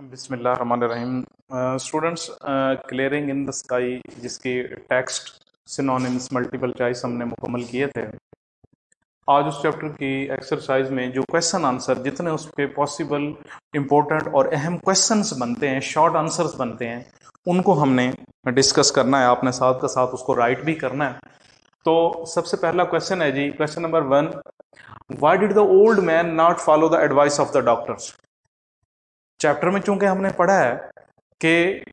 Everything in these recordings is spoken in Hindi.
बिस्मिल्लाहिर्रहमानिर्रहीम। Students, clearing in the sky जिसकी टेक्स्ट सिनोनिम्स मल्टीपल चॉइस हमने मुकम्मल किए थे। आज उस चैप्टर की एक्सरसाइज में जो क्वेश्चन आंसर जितने उस पे पॉसिबल इम्पोर्टेंट और अहम क्वेश्चंस बनते हैं, शॉर्ट आंसर्स बनते हैं, उनको हमने डिस्कस करना है। आपने साथ का साथ उसको राइट भी करना है। तो सबसे पहला क्वेश्चन है जी, question number 1, why did the old man not follow the advice of the doctors. Chapter में चूंकि हमने पढ़ा है कि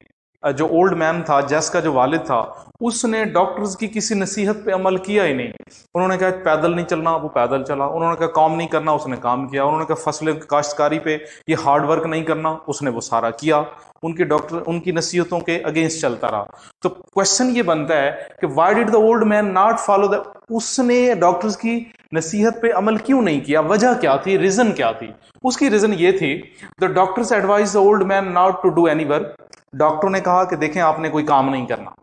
जो ओल्ड मैन था, जैस का जो वालिद था, उसने डॉक्टर्स की किसी नसीहत पे अमल किया ही नहीं। उन्होंने कहा पैदल नहीं चलना, वो पैदल चला। उन्होंने कहा काम नहीं करना, उसने काम किया। उन्होंने कहा फसल काश्तकारी पे ये हार्ड वर्क नहीं करना, उसने वो सारा किया। उनके डॉक्टर उनकी नसीहतों के अगेंस्ट चलता रहा। तो क्वेश्चन ये बनता है कि why did the old man not follow the, उसने डॉक्टर्स की नसीहत पे अमल क्यों नहीं किया? वजह क्या थी? रीजन क्या थी? उसकी रीजन ये थी, the doctors advise the old man not to do any work. Doctor ने कहा कि देखें आपने कोई काम नहीं करना।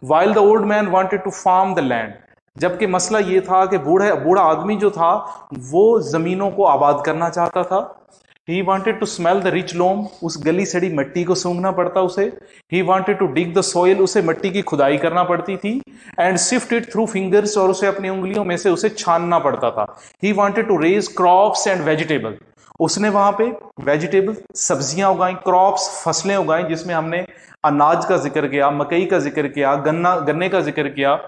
While the old man wanted to farm the land, जबकि मसला ये था कि बूढ़ा आदमी जो था वो जमीनों को आबाद करना चाहता था। He wanted to smell the rich loam, उस गली सड़ी मिट्टी को सूंघना पड़ता उसे। He wanted to dig the soil, उसे मिट्टी की खुदाई करना पड़ती थी। And sift it through fingers, और उसे अपनी उंगलियों में से उसे छानना पड़ता था। He wanted to raise crops and vegetable, उसने वहां पे वेजिटेबल देसियां उगाई, क्रॉप्स फसलें उगाई, जिसमें हमने अनाज का जिक्र किया, मकई का जिक्र किया, गन्ने का जिक्र किया।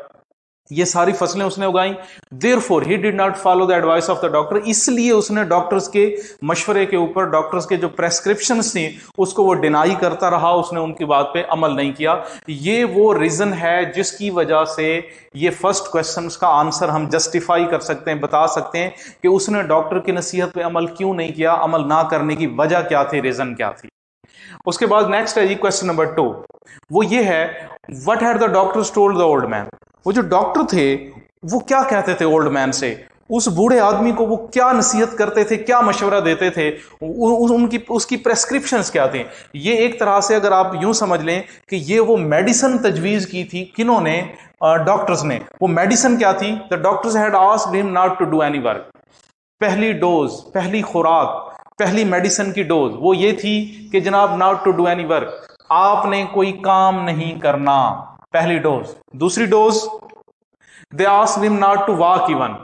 ये सारी फसलें उसने उगाई। Therefore he did not follow the advice of the doctor, इसलिए उसने डॉक्टर्स के मशवरे के ऊपर, डॉक्टर्स के जो प्रेस्क्रिप्शंस थी उसको वो डिनाई करता रहा, उसने उनकी बात पे अमल नहीं किया। ये वो रीजन है जिसकी वजह से ये फर्स्ट क्वेश्चन का आंसर हम जस्टिफाई कर सकते हैं, बता सकते हैं कि उसने डॉक्टर की नसीहत पे अमल क्यों नहीं किया, अमल ना करने की वजह क्या थी, रीजन क्या थी। उसके बाद नेक्स्ट है जी क्वेश्चन नंबर 2, वो ये है, what had the doctors told the old man. वो जो डॉक्टर थे वो क्या कहते थे ओल्ड मैन से, उस बूढ़े आदमी को वो क्या नसीहत करते थे, क्या मशवरा देते थे, उसकी प्रेस्क्रिप्शंस क्या थी। ये एक तरह से अगर आप यूं समझ लें कि ये वो मेडिसिन तजवीज की थी, किन्होंने? डॉक्टर्स ने। वो मेडिसिन क्या थी? The doctors had asked him not to do any work. पहली डोज, पहली खुराक, पहली मेडिसिन की डोज वो ये थी कि जनाब not to do any work, आपने कोई काम नहीं करना, पहली डोज। दूसरी dose, they asked him not to walk even,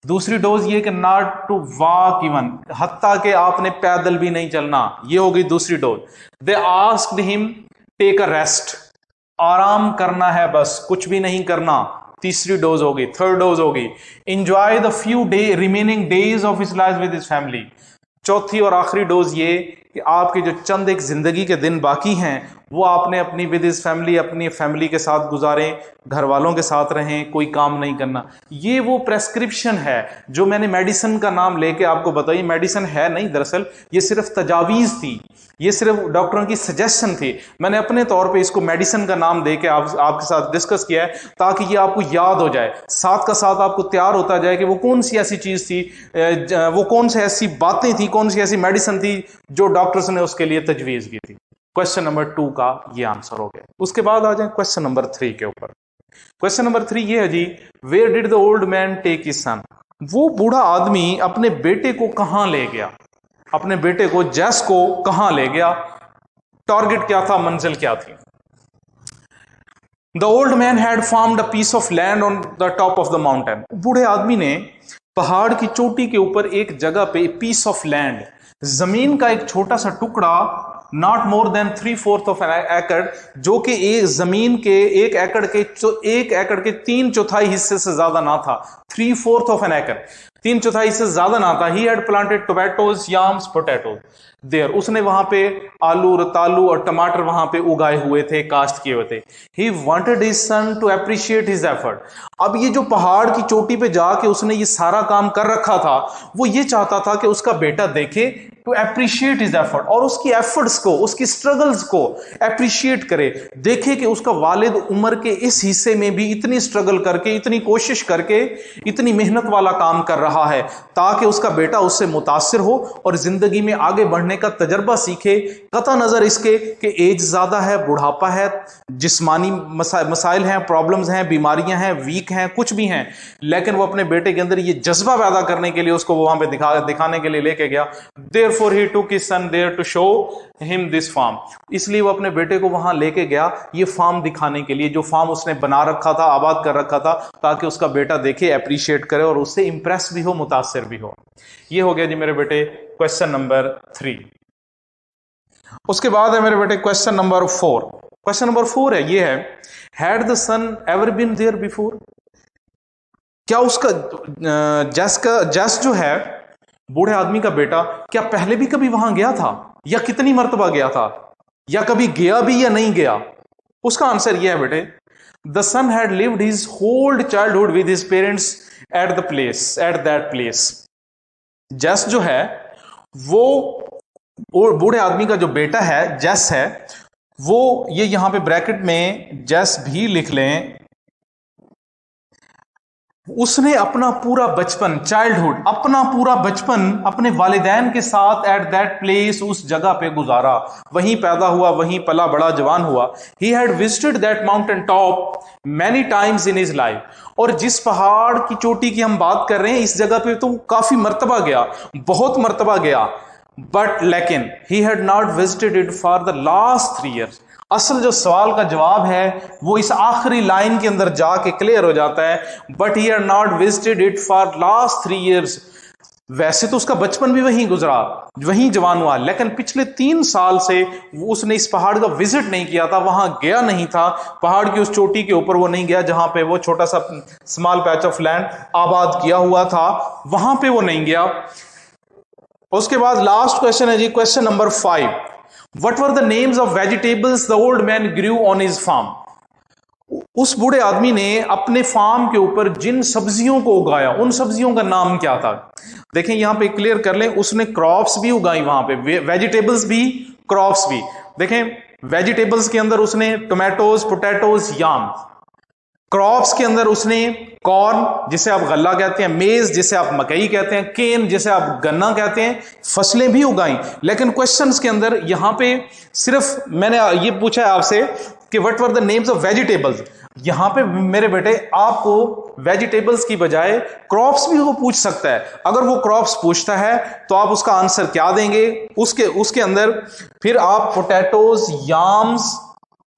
दूसरी डोज ये कि नॉट टू वॉक इवन, हत्ता के आपने पैदल भी नहीं चलना, ये हो गई दूसरी dose. They asked him take a rest, आराम करना है बस, कुछ भी नहीं करना, तीसरी डोज होगी। थर्ड डोज होगी, enjoy the few day remaining days of his life with his family. चौथी और आखिरी डोज ये कि आपके जो चंद एक जिंदगी के दिन बाकी हैं वो आपने अपनी विद हिज फैमिली, अपनी फैमिली के साथ गुजारें, घर वालों के साथ रहें, कोई काम नहीं करना। ये वो प्रेस्क्रिप्शन है जो मैंने मेडिसिन का नाम लेके आपको बताई। मेडिसिन है नहीं, दरअसल ये सिर्फ तजावीज़ थी, ये सिर्फ डॉक्टरों की सजेशन थी। मैंने अपने तौर पे इसको मेडिसिन का नाम देके आपके साथ डिस्कस किया है ताकि ये आपको याद हो जाए, साथ का साथ आपको तैयार होता जाए कि वो कौन सी ऐसी चीज़ थी, वो कौन सी ऐसी बातें थी, कौन सी ऐसी मेडिसिन थी जो डॉक्टर्स ने उसके लिए तजवीज़ की थी। क्वेश्चन नंबर 2 का ये आंसर हो गया। उसके बाद आ जाए क्वेश्चन नंबर 3 के ऊपर। क्वेश्चन नंबर 3 ये है जी, where did the old man take his son. वो बूढ़ा आदमी अपने बेटे को कहां ले गया, अपने बेटे को जैस को कहां ले गया, टारगेट क्या था, मंजिल क्या थी। The old man had farmed a piece of land on the top of the mountain. बूढ़े आदमी ने पहाड़ की चोटी के ऊपर एक जगह पे पीस ऑफ लैंड, जमीन का एक छोटा सा टुकड़ा, not more than 3/4 of an acre, जो कि एक जमीन के एक एकड़ के 3/4 हिस्से से ज्यादा ना था। 3/4 ऑफ एन एकड़, 3/4 हिस्से से ज्यादा ना था। He had planted tomatoes, yams, potato there, उसने वहां पे आलू, रतालू और टमाटर वहां पे उगाए हुए थे, काश्त किए हुए थे। He wanted his son to appreciate his effort. अब ये जो पहाड़ की चोटी पे जाके उसने ये सारा काम कर रखा था, वो ये चाहता था कि उसका बेटा देखे, टू अप्रिशिएट हिज एफर्ट, और उसकी एफर्ट्स को, उसकी स्ट्रगल्स को अप्रिशिएट करे, देखे कि उसका वालिद उम्र के इस हिस्से में भी इतनी स्ट्रगल करके, इतनी कोशिश करके, इतनी मेहनत वाला काम कर रहा है, ताकि उसका बेटा उससे मुतासिर हो और जिंदगी में आगे बढ़ने का तजर्बा सीखे। कता नजर इसके कि एज ज्यादा है, बुढ़ापा है, जिस्मानी मसाइल हैं, प्रॉब्लम्स हैं, बीमारियां हैं, वीक हैं, कुछ भी हैं, लेकिन वो अपने बेटे के अंदर ये जज्बा पैदा करने के लिए उसको वहां पे दिखाने के लिए लेके गया। Therefore he took his son there to show him this farm. इसलिए वो अपने बेटे को वहां लेके गया ये फार्म दिखाने के लिए, जो फार्म उसने बना रखा था, आबाद कर रखा था, ताकि उसका बेटा देखे, अप्रिशिएट करे और उससे इंप्रेस भी हो, मुतासिर भी हो। ये हो गया जी मेरे बेटे क्वेश्चन नंबर 3। उसके बाद है मेरे बेटे क्वेश्चन नंबर 4। क्वेश्चन नंबर 4 है, ये है, had the son ever been there before? क्या उसका जस जो है बूढ़े आदमी का बेटा, क्या पहले भी कभी वहां गया था, या कितनी मर्तबा गया था, या कभी गया भी या नहीं गया? उसका आंसर यह है बेटे, the son had lived his whole childhood with his parents at that place. जस जो है वो बूढ़े आदमी का जो बेटा है, जस है, वो ये यहां पे ब्रैकेट में जस भी लिख लें, उसने अपना पूरा बचपन, चाइल्डहुड, अपना पूरा बचपन अपने वालिदैन के साथ एट दैट प्लेस, उस जगह पे गुजारा, वहीं पैदा हुआ, वहीं पला बड़ा, जवान हुआ। He had visited that mountain top many times in his life. और जिस पहाड़ की चोटी की हम बात कर रहे हैं, इस जगह पे तो काफी मर्तबा गया, बहुत मर्तबा गया, बट लेकिन he had not visited it for the last 3 years। असल जो सवाल का जवाब है वो इस आखिरी लाइन के अंदर जाके क्लियर हो जाता है, but he had not visited it for last 3 years। वैसे तो उसका बचपन भी वहीं गुजरा, वहीं जवान हुआ, लेकिन पिछले 3 साल से उसने इस पहाड़ का विजिट नहीं किया था, वहां गया नहीं था, पहाड़ की उस चोटी के ऊपर वो नहीं गया जहां पे वो छोटा सा स्मॉल पैच ऑफ लैंड आबाद किया हुआ था, वहां पे वो नहीं गया। उसके बाद लास्ट क्वेश्चन है जी, question number 5। What were the names of vegetables the old man grew on his farm? उस बूढ़े आदमी ने अपने फार्म के ऊपर जिन सब्जियों को उगाया, उन सब्जियों का नाम क्या था? देखें यहां पे क्लियर कर लें, उसने क्रॉप्स भी उगाई वहां पे, वेजिटेबल्स भी, क्रॉप्स भी। देखें वेजिटेबल्स के अंदर उसने टोमेटोज, पोटैटोज, याम। क्रॉप्स के अंदर उसने कॉर्न, जिसे आप गल्ला कहते हैं, मेज जिसे आप मकई कहते हैं, केन जिसे आप गन्ना कहते हैं, फसलें भी उगाई। लेकिन क्वेश्चंस के अंदर यहां पे सिर्फ मैंने ये पूछा है आपसे कि what were the names of vegetables. यहां पे मेरे बेटे आपको वेजिटेबल्स की बजाय क्रॉप्स भी वो पूछ सकता है। अगर वो क्रॉप्स पूछता है तो आप उसका आंसर क्या देंगे? उसके अंदर फिर आप पोटैटोज, याम्स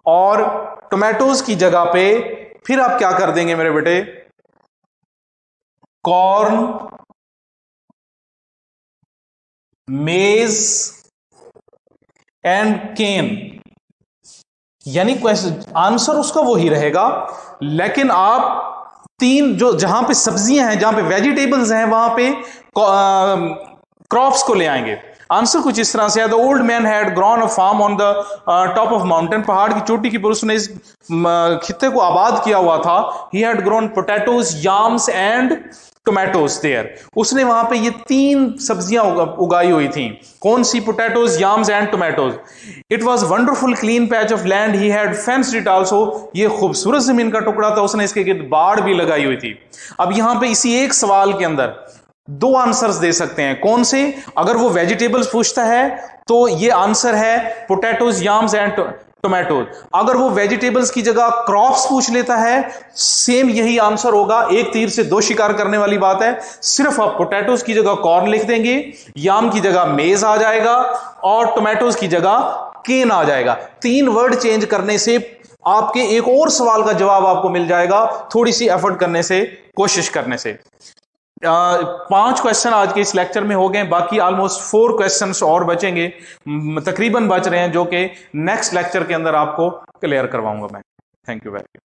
और टोमेटोज की जगह पे फिर आप क्या कर देंगे मेरे बेटे? कॉर्न, मेज एंड केन, यानी क्वेश्चन आंसर उसका वही रहेगा, लेकिन आप 3 जो जहां पे सब्जियां हैं, जहां पे वेजिटेबल्स हैं, वहां पे क्रॉप्स को ले आएंगे। आंसर कुछ इस तरह से है, the old man had grown a farm on the top of mountain. पहाड़ की चोटी के ऊपर उसने इस खित्ते को आबाद किया हुआ था। He had grown potatoes, yams and tomatoes there. उसने वहां पे ये 3 सब्जियां उगाई हुई थी। कौन सी? Potatoes, yams and tomatoes. It was wonderful clean patch of land, he had fenced it also. ये खूबसूरत जमीन का टुकड़ा था, उसने इसके गिर्द बाड़ भी लगाई हुई थी। अब यहां पे इसी एक सवाल के अंदर 2 आंसर्स दे सकते हैं। कौन से? अगर वो वेजिटेबल्स पूछता है तो ये आंसर है पोटैटोज, याम्स एंड टोमेटोज। अगर वो वेजिटेबल्स की जगह क्रॉप्स पूछ लेता है, सेम यही आंसर होगा। एक तीर से 2 शिकार करने वाली बात है। सिर्फ आप पोटैटोज की जगह कॉर्न लिख देंगे, याम की जगह मेज आ जाएगा और टोमेटोज की जगह केन आ जाएगा। 3 वर्ड चेंज करने से आपके एक और सवाल का जवाब आपको मिल जाएगा, थोड़ी सी एफर्ट करने से, कोशिश करने से। 5 क्वेश्चन आज के इस लेक्चर में हो गए, बाकी ऑलमोस्ट 4 क्वेश्चंस और बचेंगे, तकरीबन बच रहे हैं, जो कि नेक्स्ट लेक्चर के अंदर आपको क्लियर करवाऊंगा मैं। Thank you very much.